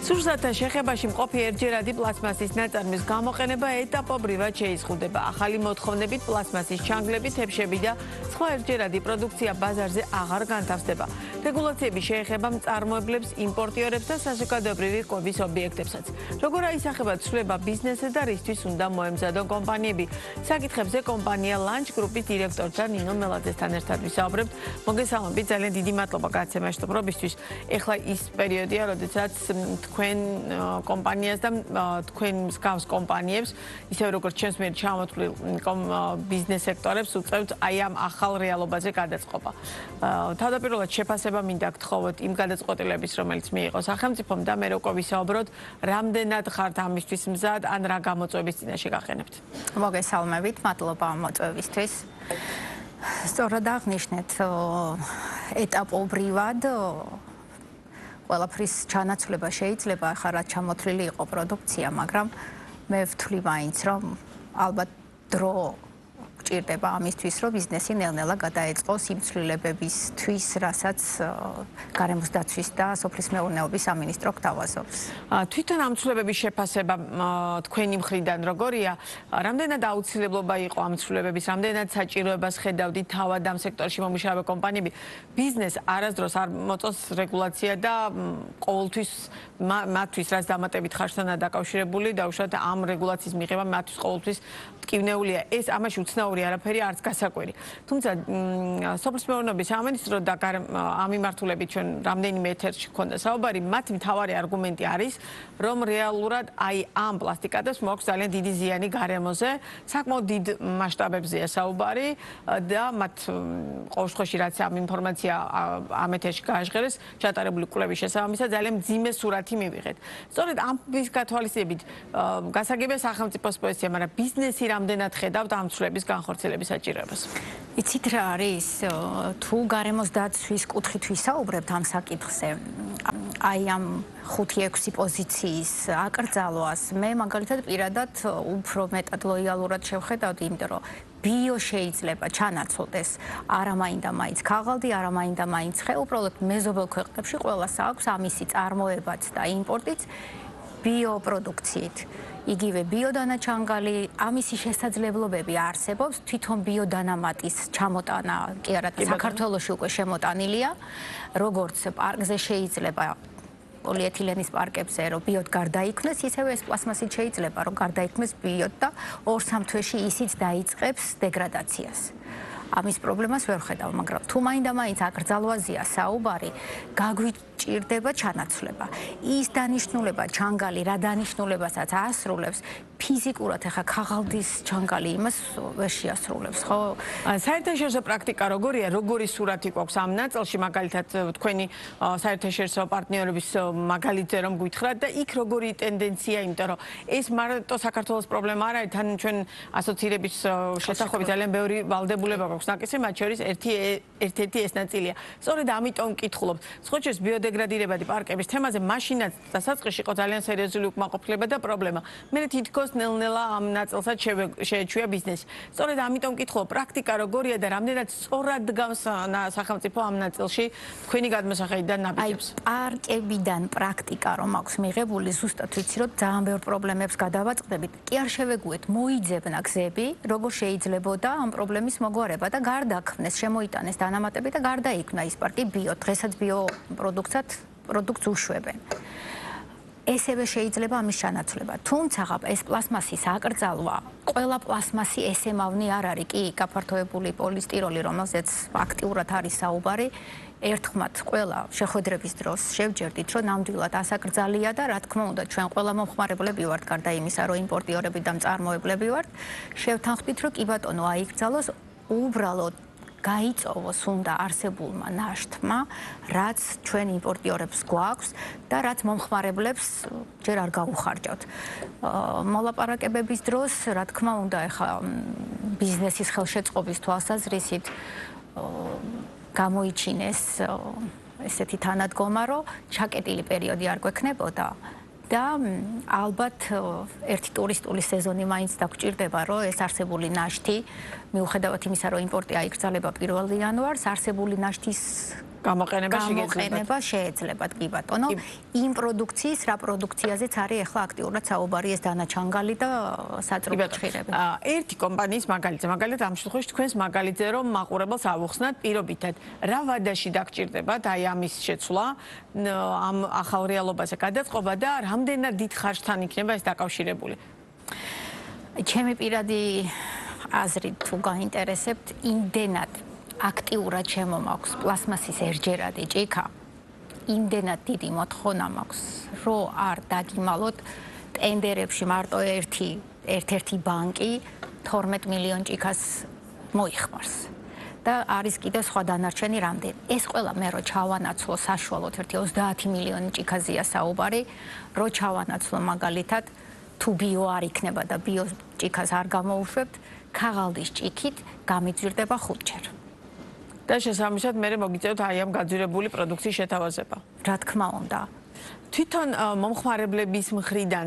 სურსათთა შეხებაში მყოფი ერთჯერადი პლასმასის ნაწარმის გამოყენება ეტაპობრივად შეიზღუდება. ახალი მოთხოვნებით პლასმასის ჩანგლები, თებშები და სხვა ერთჯერადი პროდუქცია ბაზარზე აღარ განთავსდება. რეგულაციები შეეხება მწარმოებლებს, იმპორტიორებს და საზოგადოებრივი კვების ობიექტებსაც. როგორ აისახება ცვლილება ბიზნესზე და რისთვის უნდა მოემზადონ კომპანიები? საკითხებზე კომპანია Lunch Group-ის დირექტორთან ნინო მელაძესთან ერთად ვისაუბრებთ. მოგესალმებით, ძალიან დიდი მადლობა გაცემაში თხრობისთვის. ეხლა ის პერიოდია, როდესაც თქვენ კომპანიას და თქვენ მსგავს კომპანიებს, ისევ როგორც ჩემს მიერ ჩამოთვლილ ბიზნეს სექტორებს უწევთ აი ამ ახალ რეალობაზე გადაწყობა. თავდაპირველად შეფასება მინდა გთხოვოთ იმ გადაწყვეტილების, რომელიც მიიღო სახელმწიფომ და მე როგორ ვისაუბროთ, რამდენად ხართ ამისთვის მზად, ან რა გამოწვევის წინაშე გახენებთ. მოგესალმებით, მადლობა ამ მოწვევისთვის. სწორად აღნიშნეთ, ეტაპობრივად ყველაფრის ჩანაცვლება შეიძლება, ახლა რაც ჩამოთვლილი იყო პროდუქცია, მაგრამ მე ვთვლი მაინც, რომ ალბათ დრო გჭირდება ამისთვის, რომ ბიზნესი ნელ-ნელა გადაეწყოს იმ ცვლილებებისთვის, რასაც გარემოს დაცვის და სოფლის მეურნეობის სამინისტრო გთავაზობს. თვითონ ამ ცვლილებების შეფასება თქვენი მხრიდან როგორია? რამდენად აუცილებლობა იყო ამ ცვლილებების, რამდენად საჭიროებას ხედავდით თავად ამ სექტორში მომუშავე კომპანიები? ბიზნეს არასდროს არ მოწონს რეგულაცია და ყოველთვის მათთვის, რაც დამატებით ხარჯთანაა დაკავშირებული, დაუშვათ ამ რეგულაციის მიღება მათთვის ყოველთვის მტკივნეულია. ეს ამაში უცნაური არაფერი არც გასაკვირი. თუმცა სოფლის მეურნეობის სამინისტრო და ამ მიმართულებით ჩვენ რამდენიმე ეთერში გქონდა საუბარი, მათი მთავარი არგუმენტი არის, რომ რეალურად აი ამ პლასტიკადებს მოაქვს ძალიან დიდი ზიანი გარემოზე, საკმაოდ დიდ მასშტაბებზეა საუბარი და მათ ყოველ შემთხვევაში რაც ამ ინფორმაცია ამ ეთერში გააჟღერეს, ჩატარებული კვლევის შესაბამისად ძალიან მძიმე სურათი მივიღეთ. სწორედ ამ გათვალისწინებით გასაგებია სახელმწიფოს პოზიცია, მაგრამ ბიზნესი რამდენად ხედავთ ამ ცვლილების განხორციელების საჭიროებას? იცით რა არის? თუ გარემოს დაცვის კუთხით ვისაუბრებთ ამ საკითხზე, აი ამ 5-6 პოზიციის აკრძალვას, მე მაგალითად პირადად უფრო მეტად ლოიალურად შევხედავდი, იმიტომ რომ ბიო შეიძლება ჩანაცვლდეს, არა მაინდა მაინც ქაღალდი, არა მაინდა მაინც ხე, უბრალოდ მეზობელ ქვეყნებში ყველას აქვს ამისი წარმოებაც და იმპორტიც ბიოპროდუქციით. იგივე ბიოდანაჩანგალი, ამისი შესაძლებლობები არსებობს, თვითონ ბიოდანამატის ჩამოტანა კი არა საქართველოში უკვე შემოტანილია, როგორც პარკზე შეიძლება პოლიეთილენის პარკებზე, რომ ბიოდ გარდაიქმნეს, ისევე ეს პლასმასით შეიძლება, რომ გარდაიქმნეს ბიოდ და 2-3 თვეში ისიც დაიწყებს დეგრადაციას. ამის პრობლემას ვერ ხედავ, მაგრამ თუ მაინდა-მაინც აკრძალვაზეა საუბარი, გაგვიჭირდება ჩანაცვლება. ის დანიშნულება ჩანგალი, რა დანიშნულებასაც ასრულებს, ფიზიკურად ახლა ქაღალდის ჩანგალი იმას ვერ შეასრულებს, ხო? საერთაშორისო პრაქტიკა როგორია? როგორი სურათი გვაქვს ამ ნაწილში, მაგალითად თქვენი საერთაშორისო პარტნიორების მაგალითზე რომ გითხრათ და იქ როგორი ტენდენცია, იმიტომ რომ ეს მარტო საქართველოს პრობლემა არ არის, თან ჩვენ ასოცირების შესახვევი ძალიან ბევრი ვალდებულება გვაქვს ნაკისრი, მათ შორის ერთ-ერთი ეს ნაწილია. სწორედ ამიტომ ვკითხულობ. სხვაჩვენს ბიოდეგრადირებადი პარკების თემაზე მაშინაც დასაწყისში იყო ძალიან სერიოზული უკმაყოფილება და პრობლემა. მე თითქოს ნელ-ნელა ამ ნაწილსაც შეეჩვია ბიზნესი. სწორედ ამიტომ ვკითხულობ, პრაქტიკა როგორია და რამდენად სწორად გავს სახელმწიფო ამ ნაწილში თქვენი გადმოსახედიდან ნაბიჯებს? აი, პარკებიდან პრაქტიკა რომ აქვს მიღებული, ზუსტად ვიცი, რომ ძალიან ბევრ პრობლემებს გადავაწყდებით. კი არ შევეგუეთ, მოიძებნა გზები, როგორ შეიძლებოდა ამ პრობლემის მოგვარება და გარდაქმნეს, შემოიტანეს დანამატები და გარდაიქმნა ის პარკი ბიო. დღესაც ბიოპროდუქტს უშვებენ. ესევე შეიძლება ამის ჩანაცვლება. თუმცა ეს პლასმასის აკრძალვა, ყველა პლასმასი ესემავნი არ არის, კი გაფართოებული პოლისტიროლი, რომელზეც აქტიურად არის საუბარი, ერთხმად ყველა შეხვედრების დროს შევჯერდით, რომ ნამდვილად ასაკრძალია და რა თქმა უნდა, ჩვენ ყველა მომხმარებლები ვართ, გარდა იმისა, რომ იმპორტიორები და მწარმოებლები ვართ, შევთანხმდით, რომ კი ბატონო აიკრძალოს უბრალოდ გაიწოვოს უნდა არსებულმა ნაშთმა, რაც ჩვენ იმპორტიორებს გვაქვს და რაც მომხმარებლებს ჯერ არ გაუხარჯავთ. მოლაპარაკებების დროს, რა თქმა უნდა, ეხლა ბიზნესის ხელშეწყობის თვალსაზრისით გამოიჩინეს ესეთი თანადგომა, რომ ჩაკეტილი პერიოდი არ გვექნებოდა. და ალბათ ერთი ტურისტული სეზონი მაინც დაგჭირდება, რომ ეს არსებული ნაშთი, მიუხედავად იმისა, რომ იმპორტი აიკრძალება 1 იანვარს, არსებული ნაშთის გამოყენება შეეძლებათ, კი ბატონო. იმ პროდუქციის, რა პროდუქციაზეც არის ახლა აქტიურად საუბარი ეს დანაჩანგალი და საწყობი ჭხირები. ერთი კომპანიის მაგალითზე, მაგალითად ამ შემთხვევაში თქვენს მაგალითზე რომ მაყურებელს ავუხსნათ პირობითად, რა ვადაში დაგჭირდებათ აი ამის შეცვლა, ამ ახალ რეალობაზე გადაწყობა და რამდენად დიდ ხარჯთან იქნება ეს დაკავშირებული? ჩემი პირადი აზრით თუ გაინტერესებთ, იმდენად აქტიურად შემომაქვს პლასმასის ერჯერადი ჭიქა, იმდენად დიდი მოთხოვნა მაქვს, რომ არ დაგიმალოთ ტენდერებში მარტო ერთ-ერთი ბანკი 12 მილიონ ჭიქას მოიხმარს. და არის კიდევ სხვა დანარჩენი რამდენი. ეს ყველა მე რო ჩავანაცვლო საშუალოდ 30 მილიონი ჭიქაზეა საუბარი, რო ჩავანაცვლო მაგალითად თუ ბიო არ იქნება და ბიო ჭიქას არ გამოუშვებთ, ქაღალდის ჭიქით გამიძვირდება 5-ჯერ. და შესაბამისად მე მოგიწევთ აი ამ გაძვირებული პროდუქციის შეთავაზება. რა თქმა უნდა. თვითონ მომხმარებლების მხრიდან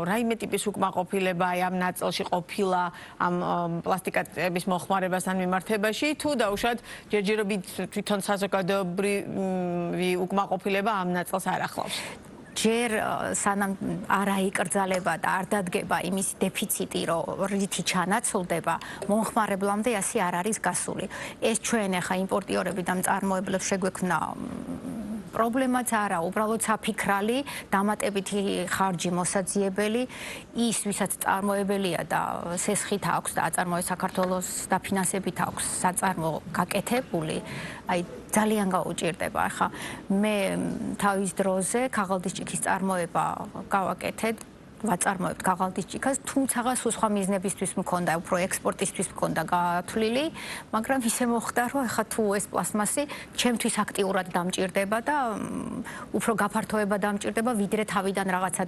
რაიმე ტიპის უკმაყოფილება აი ამ ნაწილში ყოფილა ამ პლასტიკატების მოხმარებასთან მიმართებაში თუ დაუშვათ ჯერჯერობით თვითონ საზოგადოებრივი უკმაყოფილება ამ ნაწილს არ ახლავს? ჯერ სანამ არ აიკრძალება და არ დადგება იმის დეფიციტი, რომ რითი ჩანაცვლდება, მომხმარებლამდე ასე არ არის გასული. ეს ჩვენ ახლა იმპორტიორები და მწარმოებლებს შეგვექმნა პრობლემაც არა, უბრალოდ საფიქრალი, დამატებითი ხარჯი მოსაძიებელი, ის ვისაც წარმოებელია და სესხით აქვს და აწარმოებს საქართველოს და ფინანსებით აქვს საწარმო გაკეთებული, აი ძალიან გაუჭირდება. ახლა მე თავის დროზე ქაღალდის ჭიქის წარმოება გავაკეთეთ, ვაწარმოებთ ქაღალდის ჭიქას, თუმცა სხვა მიზნებისთვის მქონდა, უფრო ექსპორტისთვის მქონდა გათვლილი, მაგრამ ისე მოხდა, რომ ახლა თუ ეს პლასმასი ჩემთვის აქტიურად დამჭირდება და უფრო გაფართოება დამჭირდება, ვიდრე თავიდან რაღაცა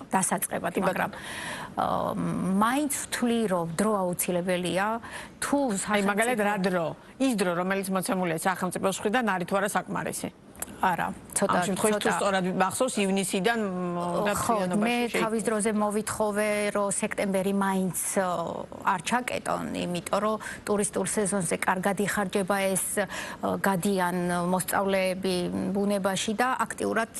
დასაწყებად, მაგრამ მაინც ვთვლი, რომ დრო აუცილებელია, თუ აი მაგალითად რა დრო? ის დრო, რომელიც მოცემულია სახელმწიფოს მხრიდან არის თუ არა საკმარისი? არა, ცოტა ამ შემთხვევაში თუ სწორად მახსოვს ივნისიდან და თვიანობაში. მე თავის დროზე მოვითხოვე, რომ სექტემბერი მაინც არ ჩაკეტონ, იმიტომ რომ ტურისტულ სეზონზე კარგად იხარჯება ეს, გადიან მოსწავლეები ბუნებაში და აქტიურად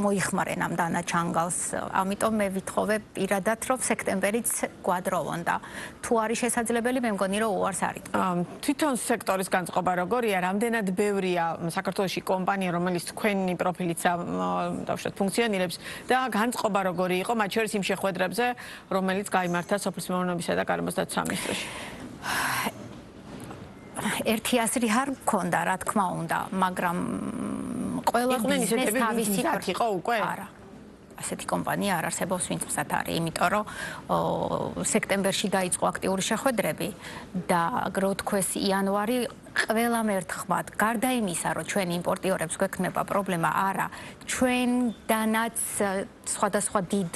მოიხმარენ ამ დანაჩანგალს. ამიტომ მე ვითხოვე პირადად, რომ სექტემბერიც გვადროვონ და თუ არის შესაძლებელი, მე მგონი რომ უარს არ იტყვა. თვითონ სექტორის განწყობა როგორია? რამდენად ბევრია საქართველოში კომპანია, რომელიც თქვენი პროფილით დავუშვათ ფუნქციონირებს და განწყობა როგორი იყო მათ შორის იმ შეხვედრებზე, რომელიც გაიმართა სოფლის მეურნეობისა და გარემოსდაცვის სამინისტროში? ერთი აზრი არ მქონდა, რა თქმა უნდა, მაგრამ ყველა ბიზნესს თავისი იყო უკვე? არა. ასეთი კომპანია არ არსებობს, ვინც მზად არის, იმიტომ რომ სექტემბერში დაიწყო აქტიური შეხვედრები და რო თქვეს იანვარი ყველამ ერთხმად, გარდა იმისა, რომ ჩვენ იმპორტიორებს გვექნება პრობლემა, არა, ჩვენდანაც სხვადასხვა დიდ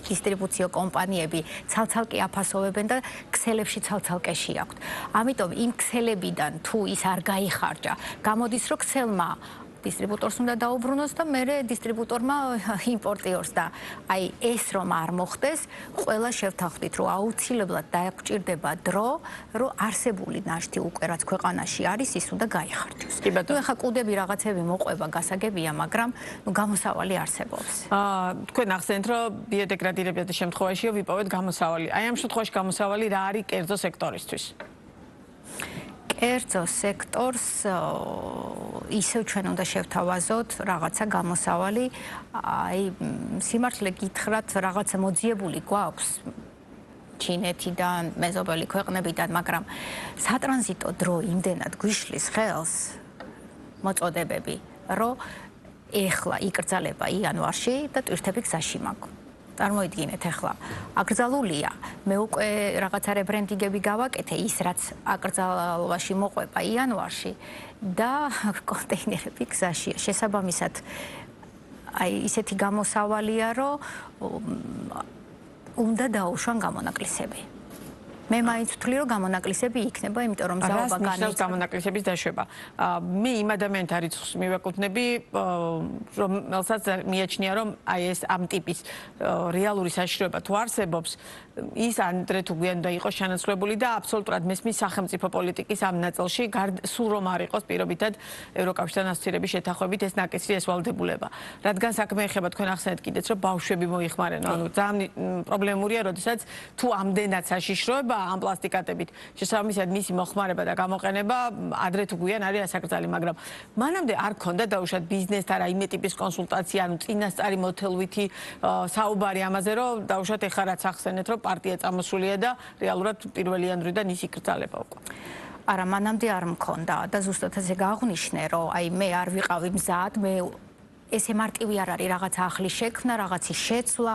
დისტრიბუციო კომპანიები ცალ-ცალკე აფასოვებენ და ქსელებში ცალ-ცალკე შეაქვთ. ამიტომ იმ ქსელებიდან თუ ის არ გაიხარჯა, გამოდის რომ ქსელმა დისტრიბუტორს უნდა დაუბრუნოს და მერე დისტრიბუტორმა იმპორტიორს და აი ეს რომ არ მოხდეს, ყველა შევთანხმდით, რომ აუცილებლად დაგვჭირდება დრო, რომ არსებული ნაშთი უკვე რაც ქვეყანაში არის, ის უნდა გაიხარჯოს. ნუ ახლა კუდები რაღაცები მოყვება, გასაგებია, მაგრამ ნუ გამოსავალი არსებობს. თქვენ ახსენეთ, რომ ბიოდეგრადირებადი შემთხვევაში ვიპოვეთ გამოსავალი. აი ამ შემთხვევაში გამოსავალი რა არის კერძო სექტორისთვის? კერძო სექტორს ისევ ჩვენ უნდა შევთავაზოთ რაღაცა გამოსავალი, აი სიმართლე გითხრათ, რაღაცა მოძიებული გვაქვს ჩინეთიდან, მეზობელი ქვეყნებიდან, მაგრამ სატრანზიტო დრო იმდენად გვიშლის ხელს მოწოდებები, რომ ეხლა იკრძალება იანვარში და ტვირთები გზაში მაქვს. წარმოიდგინეთ ახლა აკრძალულია, მე უკვე რაღაცა რებრენდინგები გავაკეთე, ის რაც აკრძალვაში მოყვება იანვარში და კონტეინერები გზაშია. შესაბამისად, აი ისეთი გამოსავალია, რომ უნდა დაუშვან გამონაკლისები. მე მაინც ვთვლი, რომ გამონაკლისები იქნება, იმიტომ რომ ზაობა განიცდის გამონაკლისების დაშვება. მე იმ ადამიანთა რიცხვს მივეკუთვნები, რომელსაც მიაჩნია, რომ აი ეს ამ ტიპის რეალური საშიშროება თუ არსებობს, ის ანდრე თუ გვიან და იყოს ჩანაცვლებული და აბსოლუტურად მესმის სახელმწიფო პოლიტიკის ამ ნაწილში სულ რომ არ იყოს პირობითად ევროკავშირთან ასოცირების შეთანხმებით ეს ნაკისრი ესვალდებულება. რადგან საქმე ეხება თქვენ ახსენეთ კიდეც რომ ბავშვები მოიხმარენ, ანუ ძალიან პრობლემურია, როდესაც თუ ამდენად საშიშროება ამ პლასტიკატებით, შესაბამისად მისი მოხმარება და გამოყენება ადრე თუ გვიან არის ასაკრძალი, მაგრამ მანამდე არ ქონდა დაუშვათ ბიზნესთან რაიმე ტიპის კონსულტაცია, ანუ წინასწარი მოთელვითი საუბარი ამაზე, რომ დაუშვათ ეხლა რაც ახსენეთ, რომ პარტია წამოსულია და რეალურად პირველი იანვრიდან ის იკრძალება უკვე. არა, მანამდე არ მქონდა და ზუსტად ესე გააღნიშნე, რომ აი მე არ ვიყავი მზად, მე ესე მარტივი არ არის რაღაცა ახლის შექმნა, რაღაცის შეცვლა,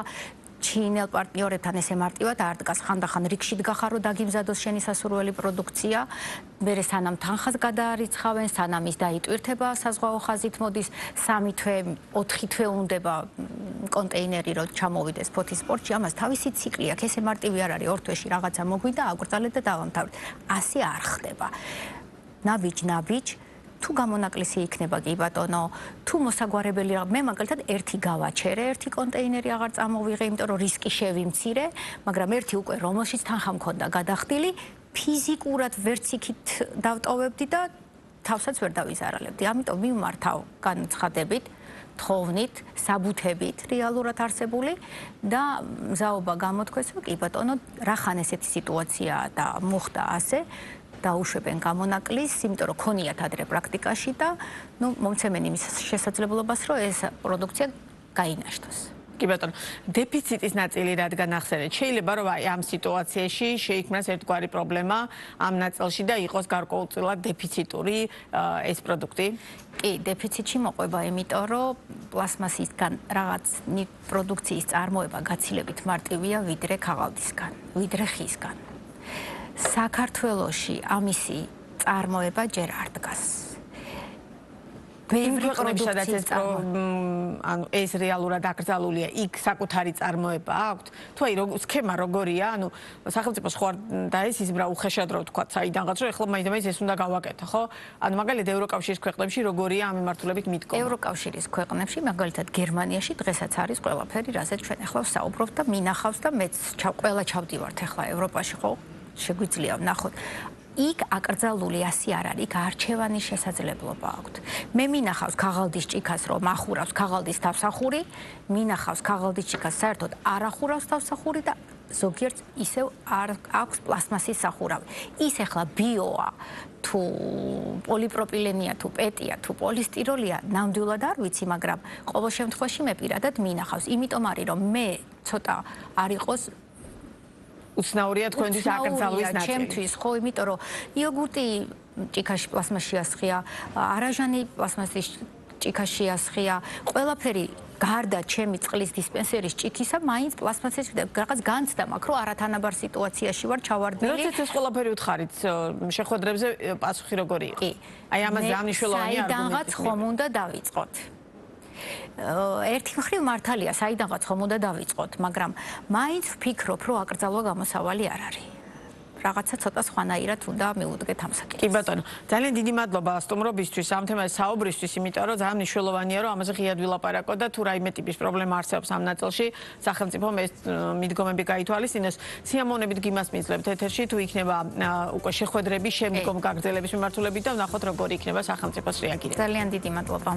ჩინელ პარტნიორებთან ესე მარტივად არ დგას, ხანდახან რიგში დგახარ, რომ დაგიმზადოს შენი სასურველი პროდუქცია, მერე სანამ თანხას გადაარიცხავენ, სანამ ის დაიტვირთება საზღვაო ხაზით მოდის, 3 თვე, 4 თვე უნდება კონტეინერი რომ ჩამოვიდეს ფოთის პორტში, ამას თავისი ციკლი აქვს, ესე მარტივი არ არის, 2 თვეში რაღაცა მოგვიდა, აგვრძალეთ და დავამთავრეთ. ასე არ ხდება. ნაბიჯ თუ გამონაკლისი იქნება კი ბატონო, თუ მოსაგვარებელი მე მაგალითად ერთი გავაჩერე, ერთი კონტეინერი აღარ წამოვიღე, იმიტომ რომ რისკი შევიმცირე, მაგრამ ერთი უკვე რომელშიც თანხა მქონდა გადახდილი, ფიზიკურად ვერც იქით დავტოვებდი და თავსაც ვერ დავიზარალებდი. ამიტომ მიმართავ განცხადებით, თხოვნით, საბუთებით რეალურად არსებული და მზაობა გამოთქვეს, რომ კი ბატონო, რახან ესეთი სიტუაციაა და მოხდა ასე დაუშვებენ გამონაკლისს, იმიტომ რომ ქონიათ ადრე პრაქტიკაში და მომცემენ იმის შესაძლებლობას, რომ ეს პროდუქცია გაინაშთოს. კი ბატონო, დეფიციტის ნაწილი რადგან ახსენეთ, შეიძლება რომ აი ამ სიტუაციაში შეიქმნას ერთგვარი პრობლემა ამ ნაწილში და იყოს გარკვეულწილად დეფიციტური ეს პროდუქტი? კი, დეფიციტში მოყვება, იმიტომ რომ პლასმასისგან რაღაც პროდუქციის წარმოება გაცილებით მარტივია ვიდრე ქაღალდისგან, ვიდრე ხისგან. საქართველოში ამისი წარმოება ჯერ არ დგას. ქვეყნებშადაც ეს რეალურად აკრძალულია, იქ საკუთარი წარმოება აქვთ? თუ აი სქემა როგორია, ანუ სახელმწიფოს ხო არ დაესიზმრა უხეშად რო თქვა საიდანღაც, რომ ეხლა მაინც ეს უნდა გავაკეთო, ხო? ანუ მაგალითად ევროკავშირის ქვეყნებში როგორია ამ მიმართულებით მიდგომა? ევროკავშირის ქვეყნებში, მაგალითად გერმანიაში დღესაც არის ყველაფერი, რასაც ჩვენ ახლა ვსაუბრობთ და მინახავს და მეც ყველა ჩავდივართ ახლა ევროპაში, ხო? შეგვიძლია ვნახოთ. იქ აკრძალული ასე არ არის, იქ არჩევანის შესაძლებლობა აქვთ. მე მინახავს ქაღალდის ჭიქას, რომ ახურავს ქაღალდის თავსახური, მინახავს ქაღალდის ჭიქას საერთოდ არ ახურავს თავსახური და ზოგიერთ ისევ არ აქვს პლასმასის სახურავი. ის ახლა ბიოა, თუ პოლიპროპილენია, თუ პეტია, თუ პოლისტიროლია, ნამდვილად არ ვიცი, მაგრამ ყოველ შემთხვევაში მე პირადად მინახავს. იმიტომ არის, რომ მე ცოტა არ იყოს უცნაურია თქვენთვის აკრძალვის ნაწილი. ჩემთვის ხო, იმიტომ რომ იოგურტი ჭიქაში პლასმასში ასხია, არაჟანი პლასმასის ჭიქაში ასხია, ყველაფერი გარდა ჩემი წყლის დისპენსერის ჭიქისა, მაინც პლასმასის რაღაც განცდა მაქვს, რომ არათანაბარ სიტუაციაში ვარ ჩავარდნილი. როდესაც ეს ყველაფერი უთხარით, შეხვედრებზე პასუხი როგორი იყო? აი ამაზე ამნიშნულოვანი საიდანღაც ხომ უნდა დავიწყოთ. ერთი მხრივ მართალია, საიდანღაც ხომ უნდა დავიწყოთ, მაგრამ მაინც ვფიქრობ, რომ აკრძალვა გამოსავალი არ არის. რაღაცა ცოტა სხვანაირად უნდა მივუდგეთ ამ საკითხს. კი ბატონო, ძალიან დიდი მადლობა სტუმრობისთვის, ამ თემაზე საუბრისთვის, იმიტომ რომ ძალიან მნიშვნელოვანია, რომ ამაზე ღიად ვილაპარაკოთ და თუ რაიმე ტიპის პრობლემა არსებობს ამ ნაწილში, სახელმწიფომ ეს მიდგომები გაითვალისწინოს. სიამოვნებით გიმასპინძლებთ ეთერში, თუ იქნება უკვე შეხვედრები შემდგომ გაგრძელების მიმართულებით და ვნახოთ როგორი იქნება სახელმწიფოს რეაგირება. ძალიან დიდი მადლობა.